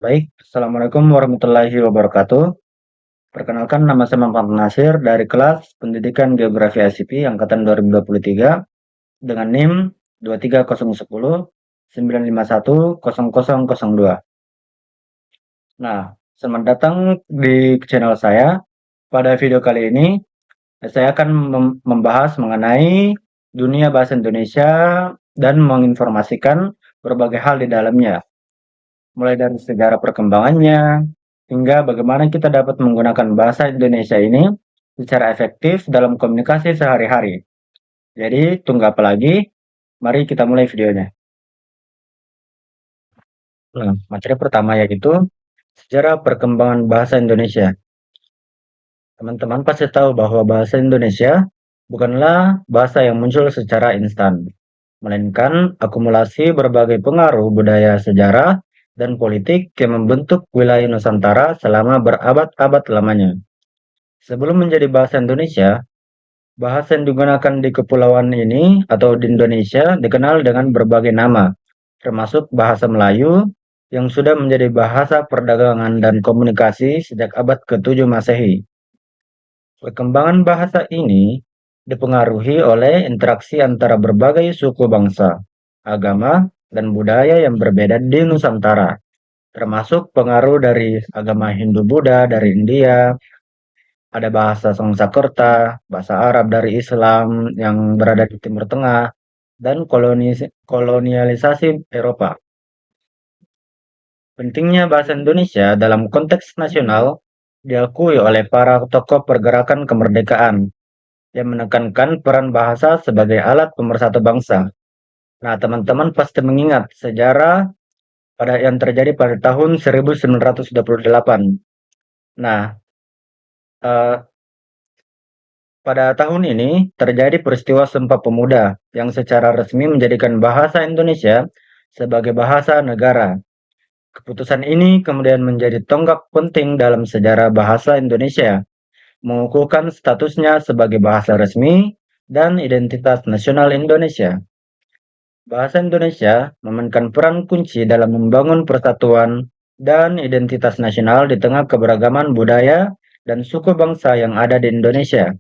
Baik, Assalamualaikum warahmatullahi wabarakatuh. Perkenalkan, nama saya Muhammad Nasir dari kelas Pendidikan Geografi ICP Angkatan 2023 dengan NIM 23010 9510002. Nah, selamat datang di channel saya. Pada video kali ini, saya akan membahas mengenai dunia bahasa Indonesia dan menginformasikan berbagai hal di dalamnya, mulai dari sejarah perkembangannya, hingga bagaimana kita dapat menggunakan bahasa Indonesia ini secara efektif dalam komunikasi sehari-hari. Jadi, tunggu apa lagi? Mari kita mulai videonya. Nah, materi pertama yaitu sejarah perkembangan bahasa Indonesia. Teman-teman pasti tahu bahwa bahasa Indonesia bukanlah bahasa yang muncul secara instan, melainkan akumulasi berbagai pengaruh budaya, sejarah, dan politik yang membentuk wilayah Nusantara selama berabad-abad lamanya. Sebelum menjadi bahasa Indonesia, bahasa yang digunakan di kepulauan ini atau di Indonesia dikenal dengan berbagai nama, termasuk bahasa Melayu yang sudah menjadi bahasa perdagangan dan komunikasi sejak abad ke-7 Masehi. Perkembangan bahasa ini dipengaruhi oleh interaksi antara berbagai suku bangsa, agama, dan budaya yang berbeda di Nusantara, termasuk pengaruh dari agama Hindu-Buddha dari India, ada bahasa Sanskerta, bahasa Arab dari Islam yang berada di Timur Tengah, dan kolonialisasi Eropa. Pentingnya bahasa Indonesia dalam konteks nasional diakui oleh para tokoh pergerakan kemerdekaan yang menekankan peran bahasa sebagai alat pemersatu bangsa. Nah, teman-teman pasti mengingat sejarah yang terjadi pada tahun 1928. Nah, eh, pada tahun ini terjadi peristiwa Sumpah Pemuda yang secara resmi menjadikan bahasa Indonesia sebagai bahasa negara. Keputusan ini kemudian menjadi tonggak penting dalam sejarah bahasa Indonesia, mengukuhkan statusnya sebagai bahasa resmi dan identitas nasional Indonesia. Bahasa Indonesia memainkan peran kunci dalam membangun persatuan dan identitas nasional di tengah keberagaman budaya dan suku bangsa yang ada di Indonesia.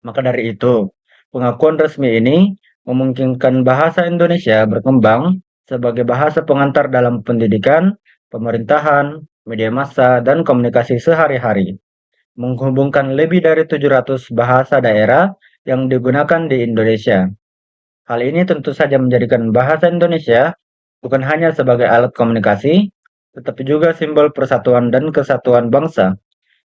Maka dari itu, pengakuan resmi ini memungkinkan bahasa Indonesia berkembang sebagai bahasa pengantar dalam pendidikan, pemerintahan, media massa, dan komunikasi sehari-hari, menghubungkan lebih dari 700 bahasa daerah yang digunakan di Indonesia. Hal ini tentu saja menjadikan bahasa Indonesia bukan hanya sebagai alat komunikasi, tetapi juga simbol persatuan dan kesatuan bangsa,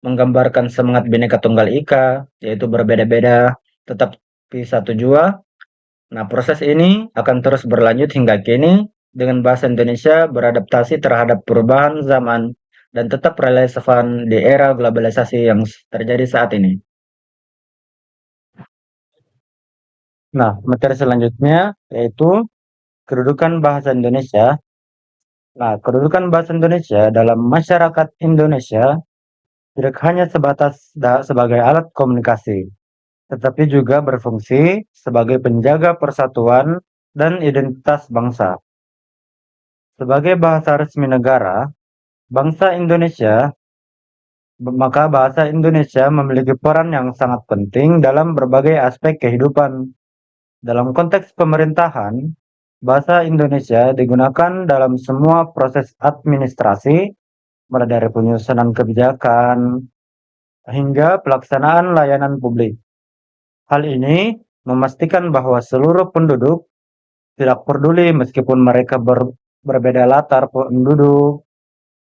menggambarkan semangat Bhinneka Tunggal Ika, yaitu berbeda-beda tetapi satu jua. Nah, proses ini akan terus berlanjut hingga kini dengan bahasa Indonesia beradaptasi terhadap perubahan zaman dan tetap relevan di era globalisasi yang terjadi saat ini. Nah, materi selanjutnya yaitu kedudukan bahasa Indonesia. Nah, kedudukan bahasa Indonesia dalam masyarakat Indonesia tidak hanya sebatas sebagai alat komunikasi, tetapi juga berfungsi sebagai penjaga persatuan dan identitas bangsa. Sebagai bahasa resmi negara, bangsa Indonesia, maka bahasa Indonesia memiliki peran yang sangat penting dalam berbagai aspek kehidupan. Dalam konteks pemerintahan, bahasa Indonesia digunakan dalam semua proses administrasi, mulai dari penyusunan kebijakan hingga pelaksanaan layanan publik. Hal ini memastikan bahwa seluruh penduduk, tidak peduli meskipun mereka berbeda latar penduduk,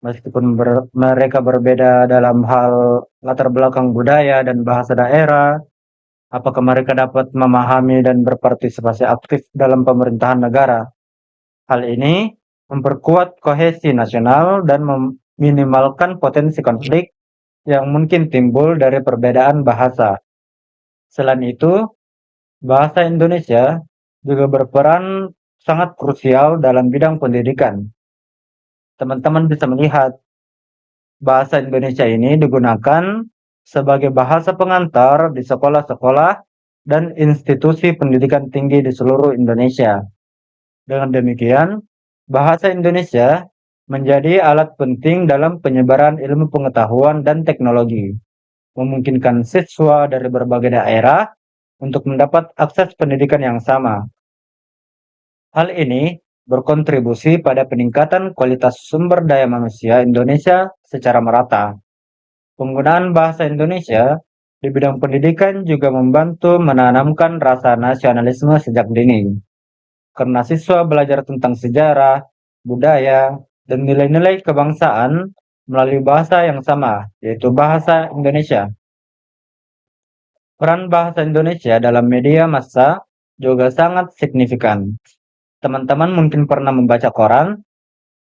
meskipun mereka berbeda dalam hal latar belakang budaya dan bahasa daerah, apakah mereka dapat memahami dan berpartisipasi aktif dalam pemerintahan negara. Hal ini memperkuat kohesi nasional dan meminimalkan potensi konflik yang mungkin timbul dari perbedaan bahasa. Selain itu, bahasa Indonesia juga berperan sangat krusial dalam bidang pendidikan. Teman-teman bisa melihat bahasa Indonesia ini digunakan sebagai bahasa pengantar di sekolah-sekolah dan institusi pendidikan tinggi di seluruh Indonesia. Dengan demikian, bahasa Indonesia menjadi alat penting dalam penyebaran ilmu pengetahuan dan teknologi, memungkinkan siswa dari berbagai daerah untuk mendapat akses pendidikan yang sama. Hal ini berkontribusi pada peningkatan kualitas sumber daya manusia Indonesia secara merata. Penggunaan bahasa Indonesia di bidang pendidikan juga membantu menanamkan rasa nasionalisme sejak dini, karena siswa belajar tentang sejarah, budaya, dan nilai-nilai kebangsaan melalui bahasa yang sama, yaitu bahasa Indonesia. Peran bahasa Indonesia dalam media massa juga sangat signifikan. Teman-teman mungkin pernah membaca koran.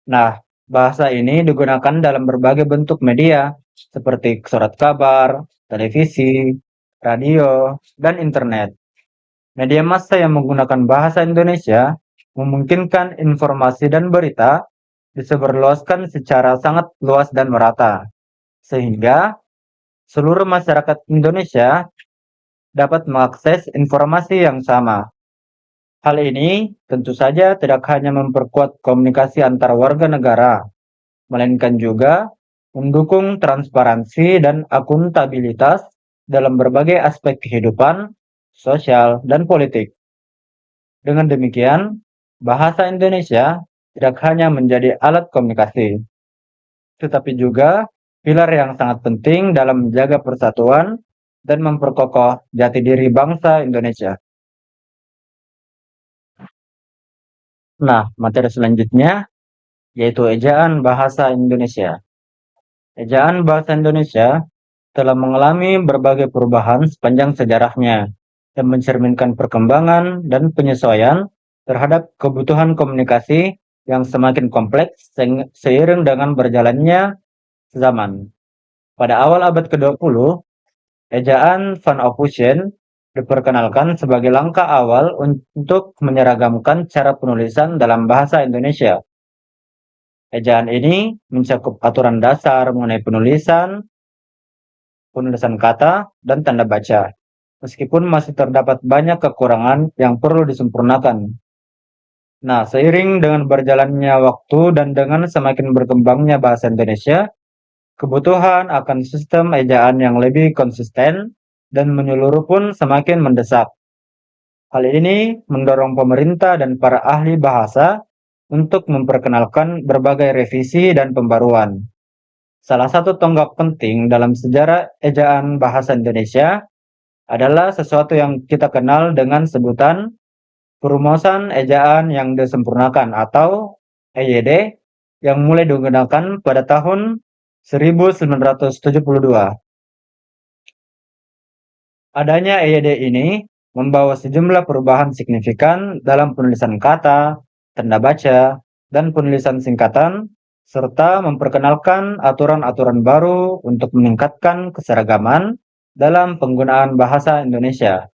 Nah, bahasa ini digunakan dalam berbagai bentuk media, seperti surat kabar, televisi, radio, dan internet. Media massa yang menggunakan bahasa Indonesia memungkinkan informasi dan berita disebarluaskan secara sangat luas dan merata, sehingga seluruh masyarakat Indonesia dapat mengakses informasi yang sama. Hal ini tentu saja tidak hanya memperkuat komunikasi antar warga negara, melainkan juga mendukung transparansi dan akuntabilitas dalam berbagai aspek kehidupan, sosial, dan politik. Dengan demikian, bahasa Indonesia tidak hanya menjadi alat komunikasi, tetapi juga pilar yang sangat penting dalam menjaga persatuan dan memperkokoh jati diri bangsa Indonesia. Nah, materi selanjutnya yaitu ejaan bahasa Indonesia. Ejaan bahasa Indonesia telah mengalami berbagai perubahan sepanjang sejarahnya dan mencerminkan perkembangan dan penyesuaian terhadap kebutuhan komunikasi yang semakin kompleks seiring dengan berjalannya zaman. Pada awal abad ke-20, ejaan Van Ophusen diperkenalkan sebagai langkah awal untuk menyeragamkan cara penulisan dalam bahasa Indonesia. Ejaan ini mencakup aturan dasar mengenai penulisan, penulisan kata, dan tanda baca. Meskipun masih terdapat banyak kekurangan yang perlu disempurnakan. Nah, seiring dengan berjalannya waktu dan dengan semakin berkembangnya bahasa Indonesia, kebutuhan akan sistem ejaan yang lebih konsisten dan menyeluruh pun semakin mendesak. Hal ini mendorong pemerintah dan para ahli bahasa untuk memperkenalkan berbagai revisi dan pembaruan. Salah satu tonggak penting dalam sejarah ejaan bahasa Indonesia adalah sesuatu yang kita kenal dengan sebutan perumusan ejaan yang disempurnakan atau EYD yang mulai digunakan pada tahun 1972. Adanya EYD ini membawa sejumlah perubahan signifikan dalam penulisan kata, tanda baca, dan penulisan singkatan, serta memperkenalkan aturan-aturan baru untuk meningkatkan keseragaman dalam penggunaan bahasa Indonesia.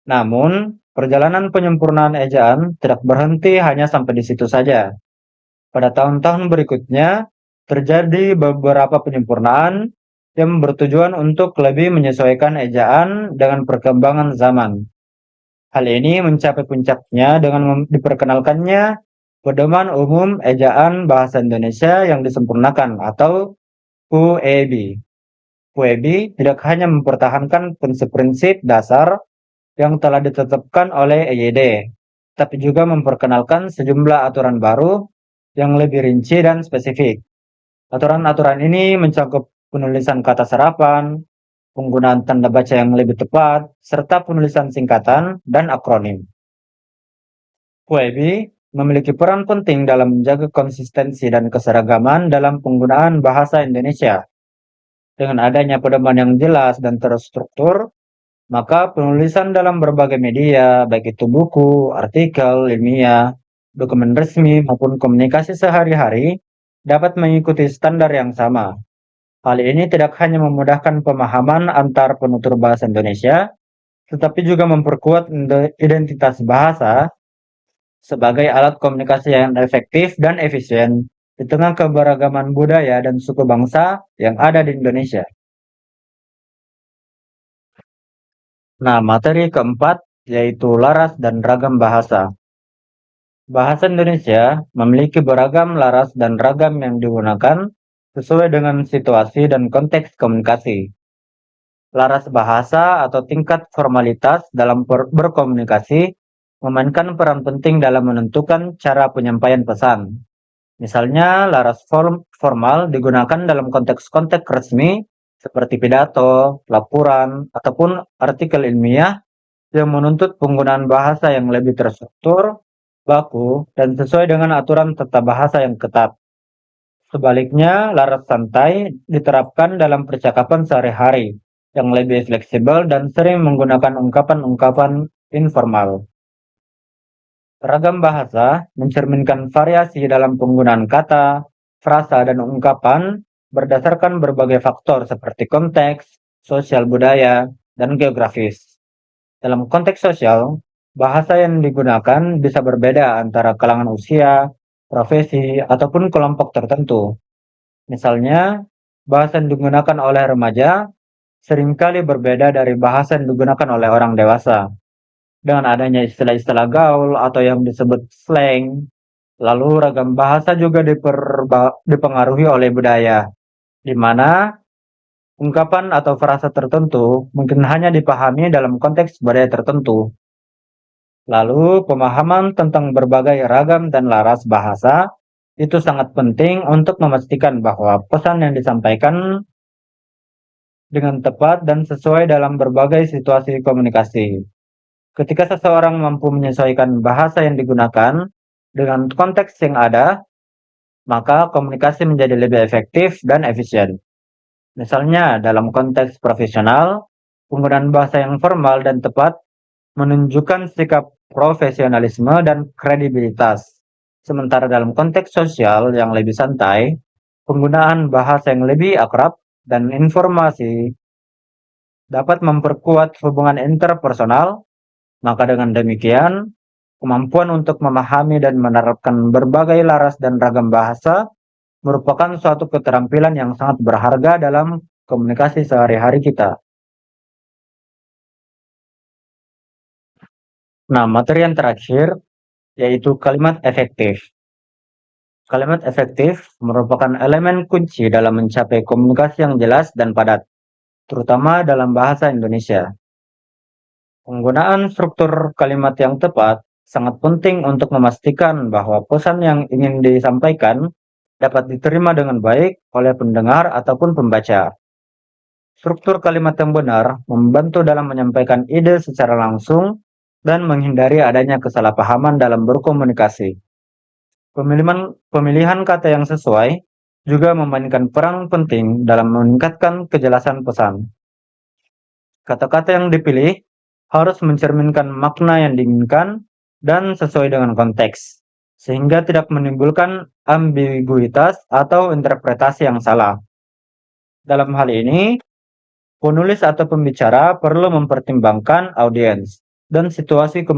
Namun, perjalanan penyempurnaan ejaan tidak berhenti hanya sampai di situ saja. Pada tahun-tahun berikutnya, terjadi beberapa penyempurnaan yang bertujuan untuk lebih menyesuaikan ejaan dengan perkembangan zaman. Hal ini mencapai puncaknya dengan diperkenalkannya Pedoman Umum Ejaan Bahasa Indonesia yang disempurnakan atau PUEB. PUEB tidak hanya mempertahankan prinsip-prinsip dasar yang telah ditetapkan oleh EYD, tapi juga memperkenalkan sejumlah aturan baru yang lebih rinci dan spesifik. Aturan-aturan ini mencakup penulisan kata serapan, penggunaan tanda baca yang lebih tepat, serta penulisan singkatan dan akronim. PUEB memiliki peran penting dalam menjaga konsistensi dan keseragaman dalam penggunaan bahasa Indonesia. Dengan adanya pedoman yang jelas dan terstruktur, maka penulisan dalam berbagai media, baik itu buku, artikel, ilmiah, dokumen resmi, maupun komunikasi sehari-hari, dapat mengikuti standar yang sama. Hal ini tidak hanya memudahkan pemahaman antar penutur bahasa Indonesia, tetapi juga memperkuat identitas bahasa sebagai alat komunikasi yang efektif dan efisien di tengah keberagaman budaya dan suku bangsa yang ada di Indonesia. Nah, materi keempat yaitu laras dan ragam bahasa. Bahasa Indonesia memiliki beragam laras dan ragam yang digunakan sesuai dengan situasi dan konteks komunikasi. Laras bahasa atau tingkat formalitas dalam berkomunikasi memainkan peran penting dalam menentukan cara penyampaian pesan. Misalnya, laras formal digunakan dalam konteks-konteks resmi seperti pidato, laporan, ataupun artikel ilmiah yang menuntut penggunaan bahasa yang lebih terstruktur, baku, dan sesuai dengan aturan tata bahasa yang ketat. Sebaliknya, laras santai diterapkan dalam percakapan sehari-hari yang lebih fleksibel dan sering menggunakan ungkapan-ungkapan informal. Ragam bahasa mencerminkan variasi dalam penggunaan kata, frasa, dan ungkapan berdasarkan berbagai faktor seperti konteks, sosial budaya, dan geografis. Dalam konteks sosial, bahasa yang digunakan bisa berbeda antara kalangan usia, profesi, ataupun kelompok tertentu. Misalnya, bahasa yang digunakan oleh remaja seringkali berbeda dari bahasa yang digunakan oleh orang dewasa. Dengan adanya istilah-istilah gaul atau yang disebut slang, lalu ragam bahasa juga dipengaruhi oleh budaya, di mana ungkapan atau frasa tertentu mungkin hanya dipahami dalam konteks budaya tertentu. Lalu, pemahaman tentang berbagai ragam dan laras bahasa itu sangat penting untuk memastikan bahwa pesan yang disampaikan dengan tepat dan sesuai dalam berbagai situasi komunikasi. Ketika seseorang mampu menyesuaikan bahasa yang digunakan dengan konteks yang ada, maka komunikasi menjadi lebih efektif dan efisien. Misalnya, dalam konteks profesional, penggunaan bahasa yang formal dan tepat menunjukkan sikap profesionalisme dan kredibilitas. Sementara dalam konteks sosial yang lebih santai, penggunaan bahasa yang lebih akrab dan informasi dapat memperkuat hubungan interpersonal. Maka dengan demikian, kemampuan untuk memahami dan menerapkan berbagai laras dan ragam bahasa merupakan suatu keterampilan yang sangat berharga dalam komunikasi sehari-hari kita. Nah, materi yang terakhir yaitu kalimat efektif. Kalimat efektif merupakan elemen kunci dalam mencapai komunikasi yang jelas dan padat, terutama dalam bahasa Indonesia. Penggunaan struktur kalimat yang tepat sangat penting untuk memastikan bahwa pesan yang ingin disampaikan dapat diterima dengan baik oleh pendengar ataupun pembaca. Struktur kalimat yang benar membantu dalam menyampaikan ide secara langsung dan menghindari adanya kesalahpahaman dalam berkomunikasi. Pemilihan kata yang sesuai juga memainkan peran penting dalam meningkatkan kejelasan pesan. Kata-kata yang dipilih harus mencerminkan makna yang diinginkan dan sesuai dengan konteks, sehingga tidak menimbulkan ambiguitas atau interpretasi yang salah. Dalam hal ini, penulis atau pembicara perlu mempertimbangkan audiens dan situasi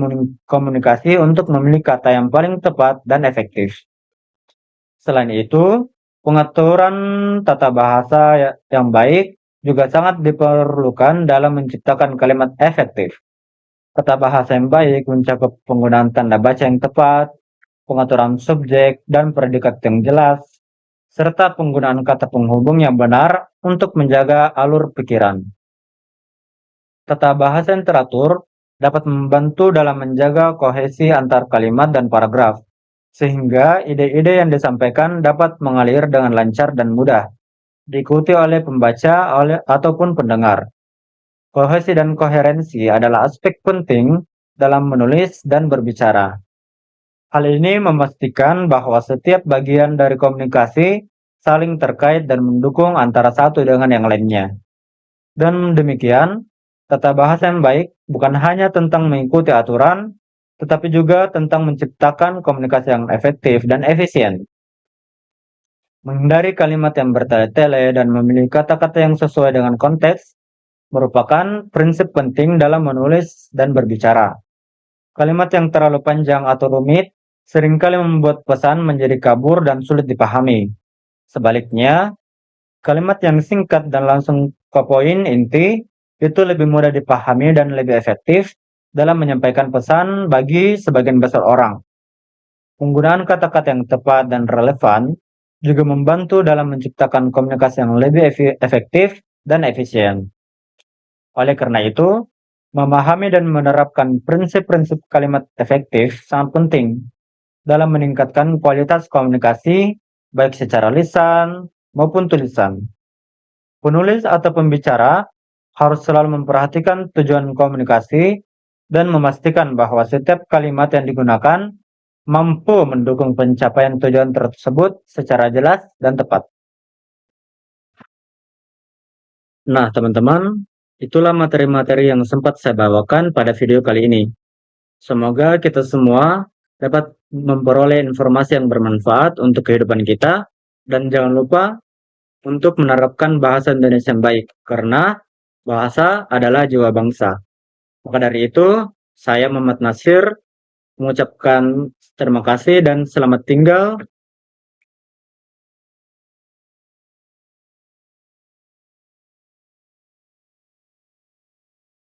komunikasi untuk memilih kata yang paling tepat dan efektif. Selain itu, pengaturan tata bahasa yang baik juga sangat diperlukan dalam menciptakan kalimat efektif. Tata bahasa yang baik mencakup penggunaan tanda baca yang tepat, pengaturan subjek dan predikat yang jelas, serta penggunaan kata penghubung yang benar untuk menjaga alur pikiran. Tata bahasa yang teratur dapat membantu dalam menjaga kohesi antar kalimat dan paragraf, sehingga ide-ide yang disampaikan dapat mengalir dengan lancar dan mudah, diikuti oleh pembaca ataupun pendengar. Kohesi dan koherensi adalah aspek penting dalam menulis dan berbicara. Hal ini memastikan bahwa setiap bagian dari komunikasi saling terkait dan mendukung antara satu dengan yang lainnya. Dan demikian, tata bahasa yang baik bukan hanya tentang mengikuti aturan, tetapi juga tentang menciptakan komunikasi yang efektif dan efisien. Menghindari kalimat yang bertele-tele dan memilih kata-kata yang sesuai dengan konteks merupakan prinsip penting dalam menulis dan berbicara. Kalimat yang terlalu panjang atau rumit seringkali membuat pesan menjadi kabur dan sulit dipahami. Sebaliknya, kalimat yang singkat dan langsung ke poin inti itu lebih mudah dipahami dan lebih efektif dalam menyampaikan pesan bagi sebagian besar orang. Penggunaan kata-kata yang tepat dan relevan juga membantu dalam menciptakan komunikasi yang lebih efektif dan efisien. Oleh karena itu, memahami dan menerapkan prinsip-prinsip kalimat efektif sangat penting dalam meningkatkan kualitas komunikasi, baik secara lisan maupun tulisan. Penulis atau pembicara harus selalu memperhatikan tujuan komunikasi dan memastikan bahwa setiap kalimat yang digunakan mampu mendukung pencapaian tujuan tersebut secara jelas dan tepat. Nah, teman-teman, itulah materi-materi yang sempat saya bawakan pada video kali ini. Semoga kita semua dapat memperoleh informasi yang bermanfaat untuk kehidupan kita, dan jangan lupa untuk menerapkan bahasa Indonesia yang baik, karena bahasa adalah jiwa bangsa. Maka dari itu, saya Muhammad Nasir mengucapkan terima kasih dan selamat tinggal.